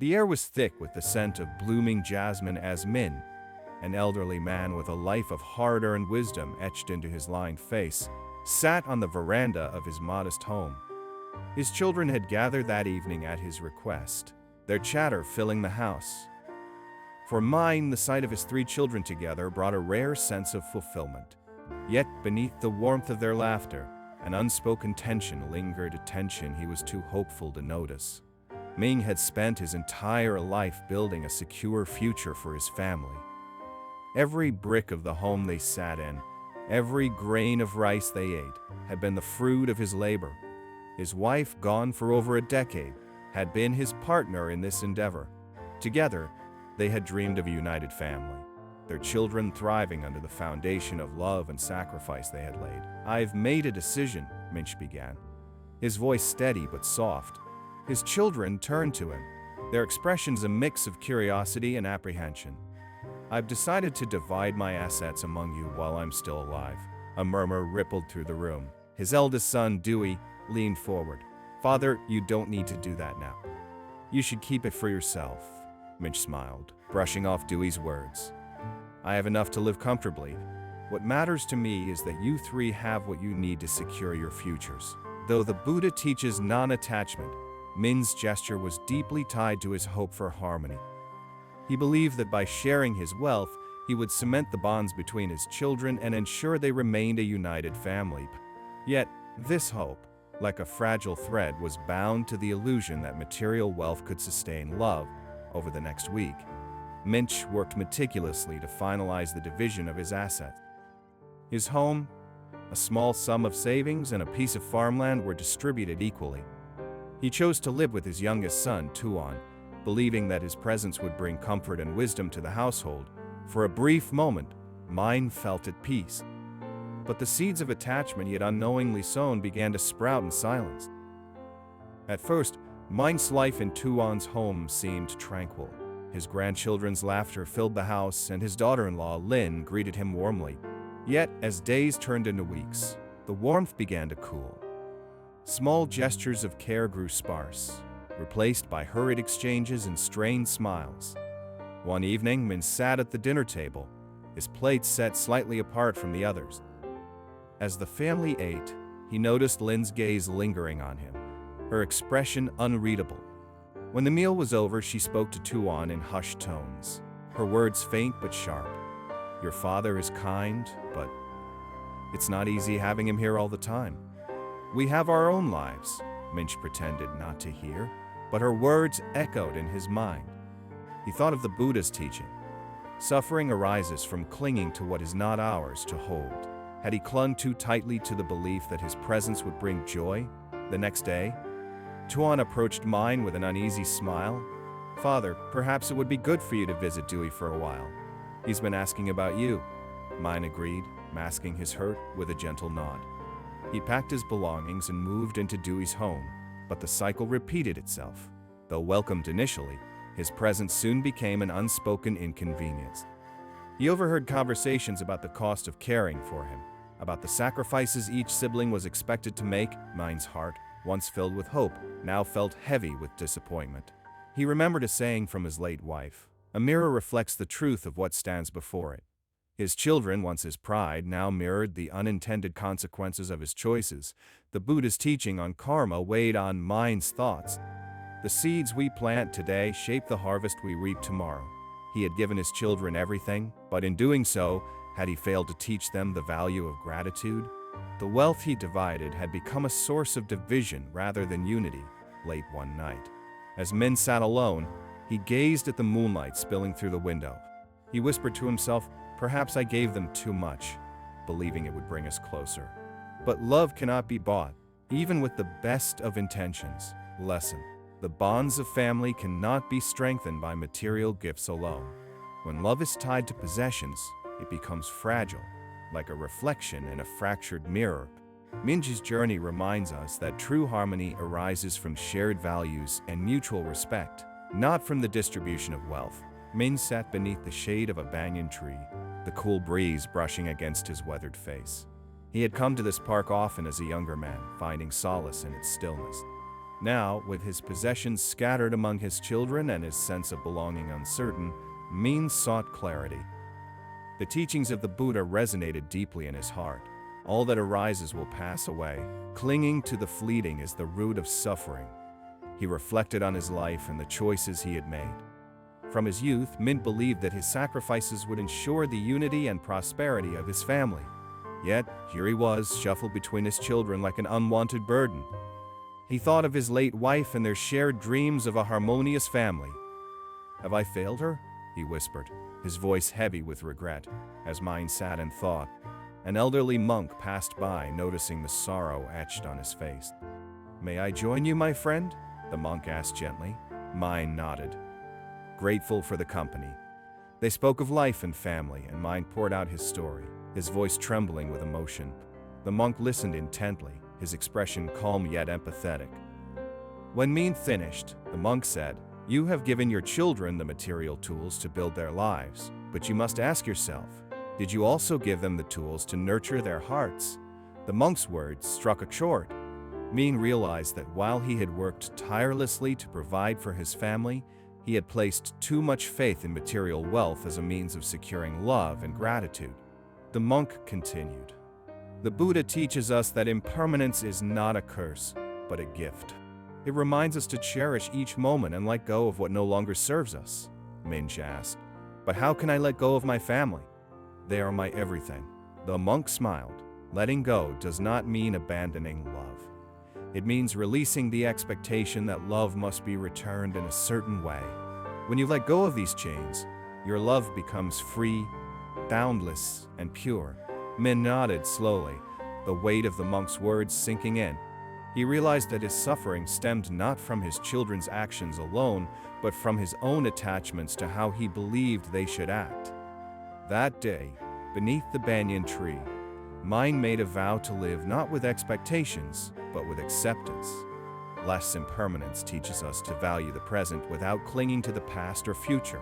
The air was thick with the scent of blooming jasmine as Min, an elderly man with a life of hard-earned wisdom etched into his lined face, sat on the veranda of his modest home. His children had gathered that evening at his request, their chatter filling the house. For Min, the sight of his three children together brought a rare sense of fulfillment. Yet beneath the warmth of their laughter, an unspoken tension lingered, a tension he was too hopeful to notice. Ming had spent his entire life building a secure future for his family. Every brick of the home they sat in, every grain of rice they ate, had been the fruit of his labor. His wife, gone for over a decade, had been his partner in this endeavor. Together, they had dreamed of a united family, their children thriving under the foundation of love and sacrifice they had laid. "I've made a decision," Minch began, his voice steady but soft. His children turned to him, their expressions a mix of curiosity and apprehension. "I've decided to divide my assets among you while I'm still alive." A murmur rippled through the room. His eldest son, Dewey, leaned forward. "Father, you don't need to do that now. You should keep it for yourself." Minch smiled, brushing off Dewey's words. "I have enough to live comfortably. What matters to me is that you three have what you need to secure your futures." Though the Buddha teaches non-attachment, Min's gesture was deeply tied to his hope for harmony. He believed that by sharing his wealth, he would cement the bonds between his children and ensure they remained a united family. Yet, this hope, like a fragile thread, was bound to the illusion that material wealth could sustain love. Over the next week, Minch worked meticulously to finalize the division of his assets. His home, a small sum of savings, and a piece of farmland were distributed equally. He chose to live with his youngest son, Tuan, believing that his presence would bring comfort and wisdom to the household. For a brief moment, Min felt at peace. But the seeds of attachment he had unknowingly sown began to sprout in silence. At first, Min's life in Tuan's home seemed tranquil. His grandchildren's laughter filled the house, and his daughter-in-law, Lin, greeted him warmly. Yet, as days turned into weeks, the warmth began to cool. Small gestures of care grew sparse, replaced by hurried exchanges and strained smiles. One evening, Min sat at the dinner table, his plate set slightly apart from the others. As the family ate, he noticed Lin's gaze lingering on him, her expression unreadable. When the meal was over, she spoke to Tuan in hushed tones, her words faint but sharp. "Your father is kind, but it's not easy having him here all the time. We have our own lives." Minch pretended not to hear, but her words echoed in his mind. He thought of the Buddha's teaching. Suffering arises from clinging to what is not ours to hold. Had he clung too tightly to the belief that his presence would bring joy? The next day, Tuan approached Min with an uneasy smile. "Father, perhaps it would be good for you to visit Dewey for a while. He's been asking about you." Min agreed, masking his hurt with a gentle nod. He packed his belongings and moved into Dewey's home, but the cycle repeated itself. Though welcomed initially, his presence soon became an unspoken inconvenience. He overheard conversations about the cost of caring for him, about the sacrifices each sibling was expected to make. Min's heart, once filled with hope, now felt heavy with disappointment. He remembered a saying from his late wife: "A mirror reflects the truth of what stands before it." His children, once his pride, now mirrored the unintended consequences of his choices. The Buddha's teaching on karma weighed on Min's thoughts. The seeds we plant today shape the harvest we reap tomorrow. He had given his children everything, but in doing so, had he failed to teach them the value of gratitude? The wealth he divided had become a source of division rather than unity. Late one night, as Min sat alone, he gazed at the moonlight spilling through the window. He whispered to himself, "Perhaps I gave them too much, believing it would bring us closer." But love cannot be bought, even with the best of intentions. Lesson: the bonds of family cannot be strengthened by material gifts alone. When love is tied to possessions, it becomes fragile, like a reflection in a fractured mirror. Min's journey reminds us that true harmony arises from shared values and mutual respect, not from the distribution of wealth. Min sat beneath the shade of a banyan tree, the cool breeze brushing against his weathered face. He had come to this park often as a younger man, finding solace in its stillness. Now, with his possessions scattered among his children and his sense of belonging uncertain, Min sought clarity. The teachings of the Buddha resonated deeply in his heart. All that arises will pass away. Clinging to the fleeting is the root of suffering. He reflected on his life and the choices he had made. From his youth, Min believed that his sacrifices would ensure the unity and prosperity of his family. Yet, here he was, shuffled between his children like an unwanted burden. He thought of his late wife and their shared dreams of a harmonious family. "Have I failed her?" he whispered, his voice heavy with regret, as Min sat and thought. An elderly monk passed by, noticing the sorrow etched on his face. "May I join you, my friend?" the monk asked gently. Min nodded, grateful for the company. They spoke of life and family, and Min poured out his story, his voice trembling with emotion. The monk listened intently, his expression calm yet empathetic. When Min finished, the monk said, "You have given your children the material tools to build their lives, but you must ask yourself, did you also give them the tools to nurture their hearts?" The monk's words struck a chord. Min realized that while he had worked tirelessly to provide for his family, he had placed too much faith in material wealth as a means of securing love and gratitude. The monk continued, "The Buddha teaches us that impermanence is not a curse, but a gift. It reminds us to cherish each moment and let go of what no longer serves us." Min asked, "But how can I let go of my family? They are my everything." The monk smiled. Letting go does not mean abandoning love. It means releasing the expectation that love must be returned in a certain way. When you let go of these chains, your love becomes free, boundless, and pure. Min nodded slowly, the weight of the monk's words sinking in. He realized that his suffering stemmed not from his children's actions alone, but from his own attachments to how he believed they should act. That day, beneath the banyan tree, Min made a vow to live not with expectations, but with acceptance. Less impermanence teaches us to value the present without clinging to the past or future.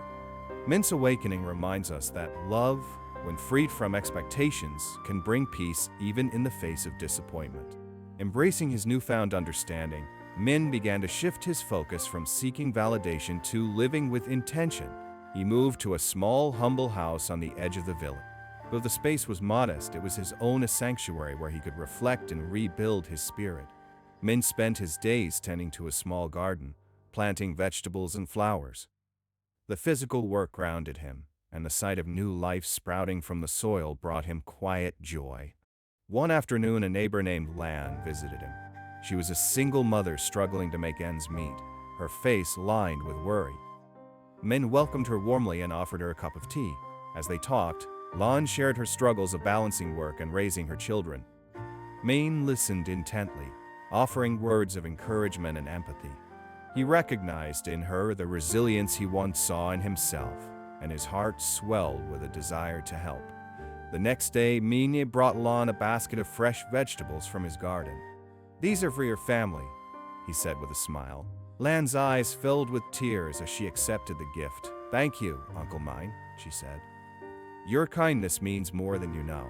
Min's awakening reminds us that love, when freed from expectations, can bring peace even in the face of disappointment. Embracing his newfound understanding, Min began to shift his focus from seeking validation to living with intention. He moved to a small, humble house on the edge of the village. Though the space was modest, it was his own sanctuary where he could reflect and rebuild his spirit. Min spent his days tending to a small garden, planting vegetables and flowers. The physical work grounded him, and the sight of new life sprouting from the soil brought him quiet joy. One afternoon, a neighbor named Lan visited him. She was a single mother struggling to make ends meet, her face lined with worry. Min welcomed her warmly and offered her a cup of tea. As they talked, Lan shared her struggles of balancing work and raising her children. Min listened intently, offering words of encouragement and empathy. He recognized in her the resilience he once saw in himself, and his heart swelled with a desire to help. The next day, Min brought Lan a basket of fresh vegetables from his garden. "These are for your family," he said with a smile. Lan's eyes filled with tears as she accepted the gift. "Thank you, Uncle Min," she said. "Your kindness means more than you know."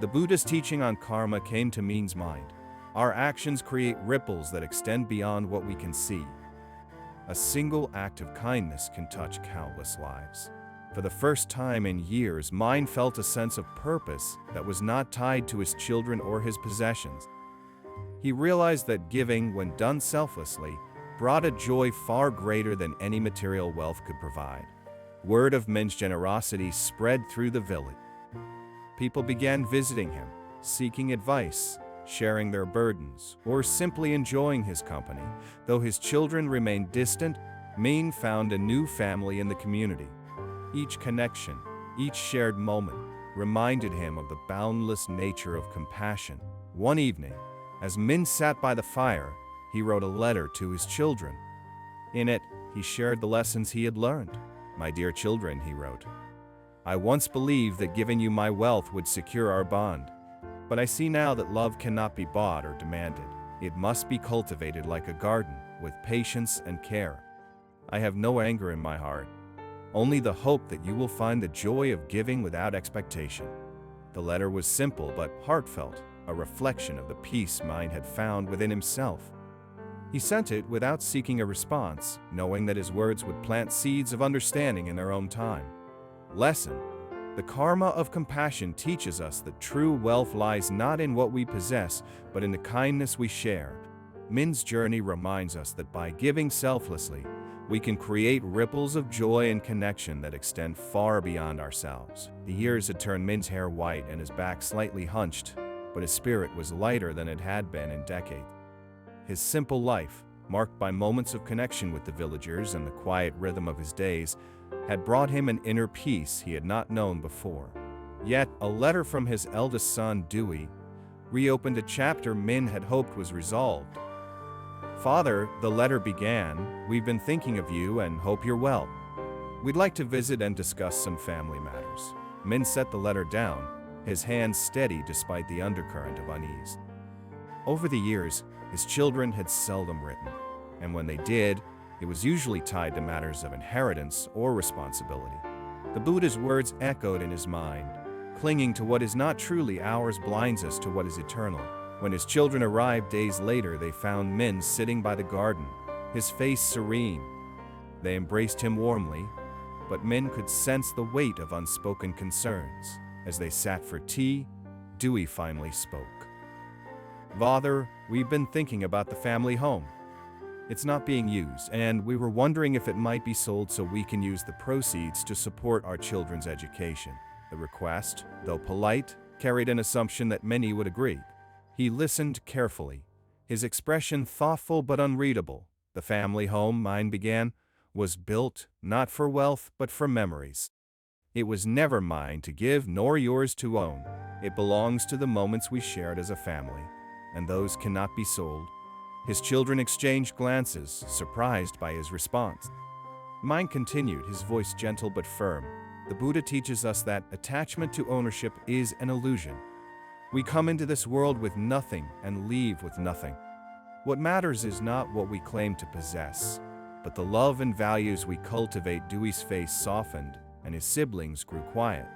The Buddhist teaching on karma came to Min's mind. Our actions create ripples that extend beyond what we can see. A single act of kindness can touch countless lives. For the first time in years, Min felt a sense of purpose that was not tied to his children or his possessions. He realized that giving, when done selflessly, brought a joy far greater than any material wealth could provide. Word of Min's generosity spread through the village. People began visiting him, seeking advice, sharing their burdens, or simply enjoying his company. Though his children remained distant, Min found a new family in the community. Each connection, each shared moment, reminded him of the boundless nature of compassion. One evening, as Min sat by the fire, he wrote a letter to his children. In it, he shared the lessons he had learned. "My dear children," he wrote, "I once believed that giving you my wealth would secure our bond. But I see now that love cannot be bought or demanded. It must be cultivated like a garden, with patience and care. I have no anger in my heart, only the hope that you will find the joy of giving without expectation." The letter was simple but heartfelt, a reflection of the peace Min had found within himself. He sent it without seeking a response, knowing that his words would plant seeds of understanding in their own time. Lesson: the karma of compassion teaches us that true wealth lies not in what we possess, but in the kindness we share. Min's journey reminds us that by giving selflessly, we can create ripples of joy and connection that extend far beyond ourselves. The years had turned Min's hair white and his back slightly hunched, but his spirit was lighter than it had been in decades. His simple life, marked by moments of connection with the villagers and the quiet rhythm of his days, had brought him an inner peace he had not known before. Yet, a letter from his eldest son, Dewey, reopened a chapter Min had hoped was resolved. "Father," the letter began, "we've been thinking of you and hope you're well. We'd like to visit and discuss some family matters." Min set the letter down, his hands steady despite the undercurrent of unease. Over the years, his children had seldom written, and when they did, it was usually tied to matters of inheritance or responsibility. The Buddha's words echoed in his mind, "Clinging to what is not truly ours blinds us to what is eternal." When his children arrived days later, they found Min sitting by the garden, his face serene. They embraced him warmly, but Min could sense the weight of unspoken concerns. As they sat for tea, Dewey finally spoke. "Father, we've been thinking about the family home. It's not being used, and we were wondering if it might be sold so we can use the proceeds to support our children's education." The request, though polite, carried an assumption that many would agree. He listened carefully, his expression thoughtful but unreadable. "The family home," Min began, "was built not for wealth but for memories. It was never mine to give nor yours to own. It belongs to the moments we shared as a family, and those cannot be sold." His children exchanged glances, surprised by his response. Min continued, his voice gentle but firm. "The Buddha teaches us that attachment to ownership is an illusion. We come into this world with nothing and leave with nothing. What matters is not what we claim to possess, but the love and values we cultivate." Dewey's face softened, and his siblings grew quiet.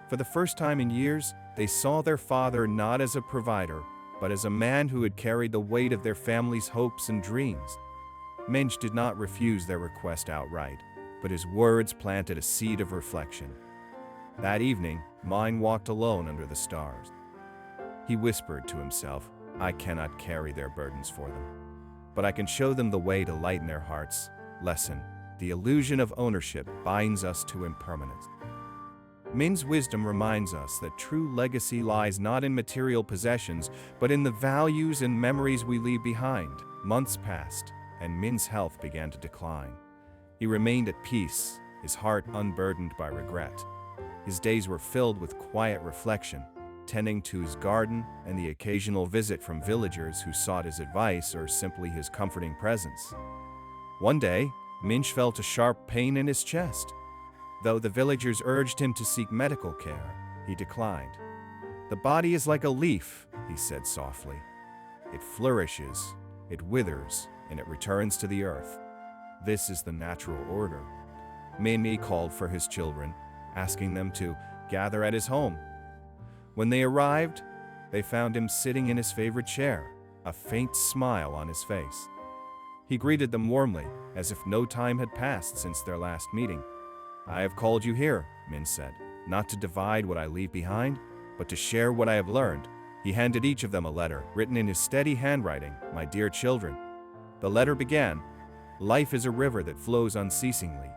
For the first time in years, they saw their father not as a provider, but as a man who had carried the weight of their family's hopes and dreams. Minch did not refuse their request outright, but his words planted a seed of reflection. That evening, Min walked alone under the stars. He whispered to himself, "I cannot carry their burdens for them, but I can show them the way to lighten their hearts." Lesson: the illusion of ownership binds us to impermanence. Min's wisdom reminds us that true legacy lies not in material possessions, but in the values and memories we leave behind. Months passed, and Min's health began to decline. He remained at peace, his heart unburdened by regret. His days were filled with quiet reflection, tending to his garden and the occasional visit from villagers who sought his advice or simply his comforting presence. One day, Minch felt a sharp pain in his chest. Though the villagers urged him to seek medical care, he declined. "The body is like a leaf," he said softly. "It flourishes, it withers, and it returns to the earth. This is the natural order." Min called for his children, asking them to gather at his home. When they arrived, they found him sitting in his favorite chair, a faint smile on his face. He greeted them warmly, as if no time had passed since their last meeting. "I have called you here," Min said, "not to divide what I leave behind, but to share what I have learned." He handed each of them a letter, written in his steady handwriting, "My dear children." The letter began, "Life is a river that flows unceasingly.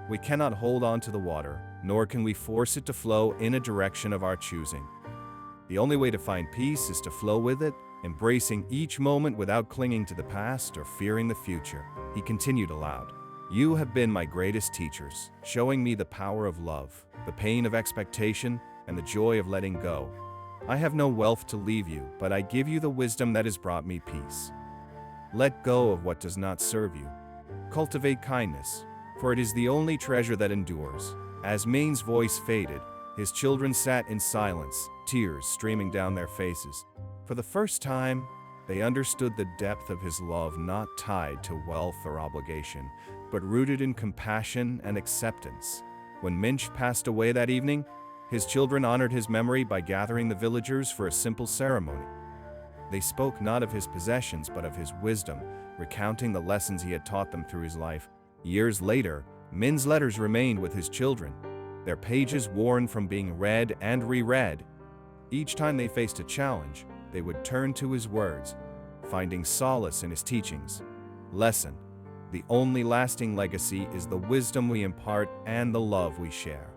We cannot hold on to the water, nor can we force it to flow in a direction of our choosing. The only way to find peace is to flow with it, embracing each moment without clinging to the past or fearing the future." He continued aloud, "You have been my greatest teachers, showing me the power of love, the pain of expectation, and the joy of letting go. I have no wealth to leave you, but I give you the wisdom that has brought me peace. Let go of what does not serve you. Cultivate kindness, for it is the only treasure that endures." As Min's voice faded, his children sat in silence, tears streaming down their faces. For the first time, they understood the depth of his love, not tied to wealth or obligation, but rooted in compassion and acceptance. When Minch passed away that evening, his children honored his memory by gathering the villagers for a simple ceremony. They spoke not of his possessions but of his wisdom, recounting the lessons he had taught them through his life. Years later, Min's letters remained with his children, their pages worn from being read and reread. Each time they faced a challenge, they would turn to his words, finding solace in his teachings. Lesson: the only lasting legacy is the wisdom we impart and the love we share.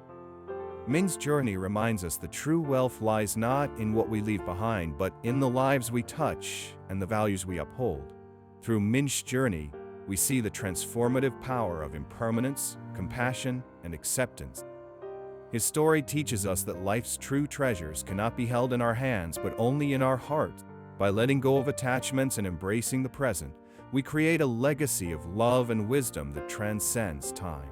Min's journey reminds us that true wealth lies not in what we leave behind, but in the lives we touch and the values we uphold. Through Min's journey, we see the transformative power of impermanence, compassion, and acceptance. His story teaches us that life's true treasures cannot be held in our hands but only in our heart. By letting go of attachments and embracing the present, we create a legacy of love and wisdom that transcends time.